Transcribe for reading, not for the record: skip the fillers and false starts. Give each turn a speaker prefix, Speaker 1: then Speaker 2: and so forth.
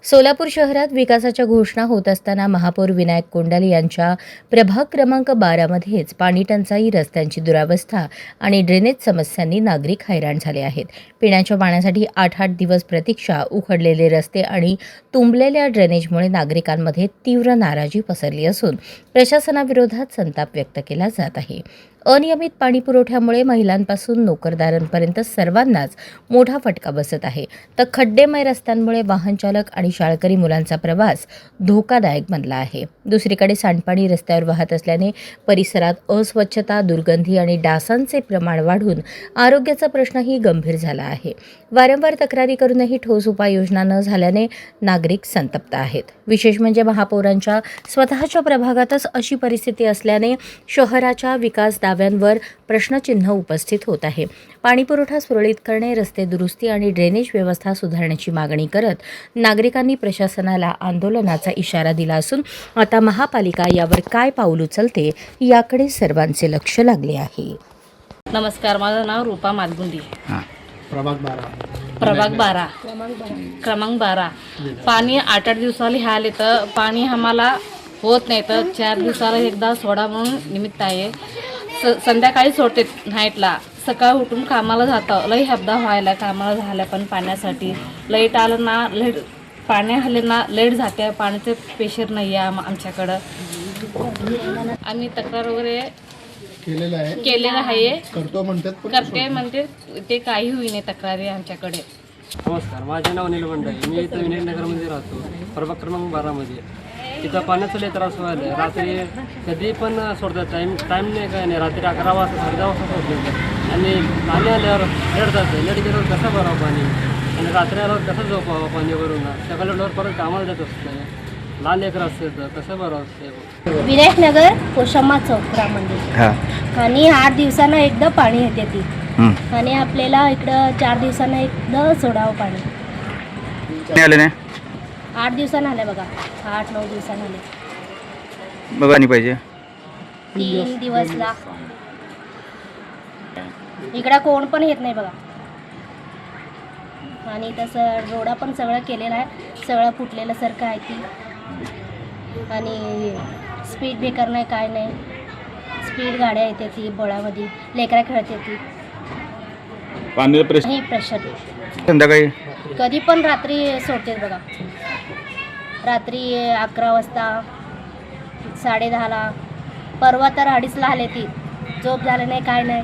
Speaker 1: सोलापूर शहरात विकासाच्या घोषणा होत असताना महापौर विनायक कोंडाल यांच्या प्रभाग क्रमांक 12 मध्येच पाणी टंचाई, रस्त्यांची दुरावस्था आणि ड्रेनेज समस्यांनी नागरिक हैराण झाले आहेत. पिण्याच्या पाण्यासाठी 8-8 दिवस प्रतीक्षा, उखडलेले रस्ते आणि तुंबलेल्या ड्रेनेजमुळे नागरिकांमध्ये तीव्र नाराजी पसरली असून प्रशासनाविरोधात संताप व्यक्त केला जात आहे. अनियमित पाणी पुरवठ्यामुळे महिलांपासून नोकरदारांपर्यंत सर्वांनाच मोठा फटका बसत आहे. तर खड्डेमय रस्त्यांमुळे वाहन चालक आणि शाळकरी मुलांचा प्रवास धोकादायक बनला आहे. दुसरीकडे सांडपाणी रस्त्यावर वाहत असल्याने परिसरात अस्वच्छता, दुर्गंधी आणि डासांचे प्रमाण वाढून आरोग्याचा प्रश्नही गंभीर झाला आहे. वारंवार तक्रारी करूनही ठोस उपाययोजना न झाल्याने नागरिक संतप्त आहेत. विशेष म्हणजे महापौरांच्या स्वतःच्या प्रभागातच अशी परिस्थिती असल्याने शहराच्या विकास दाव्यांवर प्रश्नचिन्ह उपस्थित होत आहे. पाणीपुरवठा सुरळीत करणे, रस्ते दुरुस्ती आणि ड्रेनेज व्यवस्था सुधारण्याची मागणी करत नागरिकांनी प्रशासनाला आंदोलनाचा इशारा दिला असून आता महापालिका यावर काय पाऊल उचलते याकडे सर्वांचे लक्ष लागले आहे.
Speaker 2: नमस्कार, माझं नाव रूपा मालगुंडी, प्रभाग 12 क्रमांक 12. पाणी 8-8 दिवसाला ह्या आले तर पाणी आम्हाला होत नाही, तर 4 दिवसाला एकदा सोडा म्हणून निमित्त आहे. संध्याकाळी सोडते नाईटला, सकाळ उठून कामाला जातं. लई हब्दा व्हायला कामाला झाल्या, पण पाण्यासाठी लाईट आलं ना, लाईट पाणी आले ना लाईट जाते. पाण्याचं प्रेशर नाही आहे आमच्याकडं. आम्ही तक्रार वगैरे केलेलं आहे, करते म्हणते ते काही होई नाही तक्रारी आमच्याकडे.
Speaker 3: नमस्कार, माझे नाव अनिल बंड आहे. मी इथं विनायकनगरमध्ये राहतो, प्रभाग क्रमांक 12मध्ये. इथं पाण्याचा लय त्रास व्हायला. रात्री कधी पण सोडतात, टाईम नाही, काय नाही. रात्री 11 वाजता 10:30 वाजता सोडतात आणि पाणी आल्यावर लेट जातं. लेट गेल्यावर कसं भरावं पाणी, आणि रात्री आल्यावर कसं झोपावं पाणी भरून. सकाळी उठल्यावर परत कामाला जात असतं. लहान लेकर असते तर कसं भरावं असते.
Speaker 4: विनायकनगर कोशम्मा चौकामध्ये आणि 8 दिवसांना एकदा पाणी येते ती, आणि आपल्याला इकडं 4 दिवसांना एकदा सोडावं पाणी.
Speaker 5: आले नाही
Speaker 4: 8 दिवसांना आले बघा, 8-9 दिवसांना आले.
Speaker 5: बघा नाही पाहिजे
Speaker 4: 3 दिवसला इकडं कोण पण येत नाही बघा. आणि तसं रोडा पण सगळं केलेलं आहे, सगळं फुटलेलं सारखं आहे ती. आणि स्पीड ब्रेकर नाही, काय नाही. स्पीड गाड्या येते ती, बोळामध्ये लेकरा खेळते ती.
Speaker 5: पाण्याचं प्रेशर
Speaker 4: हे प्रेशर
Speaker 5: संध्याकाळी
Speaker 4: कधी पण रात्री सोडते बघा. रात्री 11 वाजता, 10:30ला. परवा तर 2:30ला आले ती. झोप झालं नाही, काय नाही.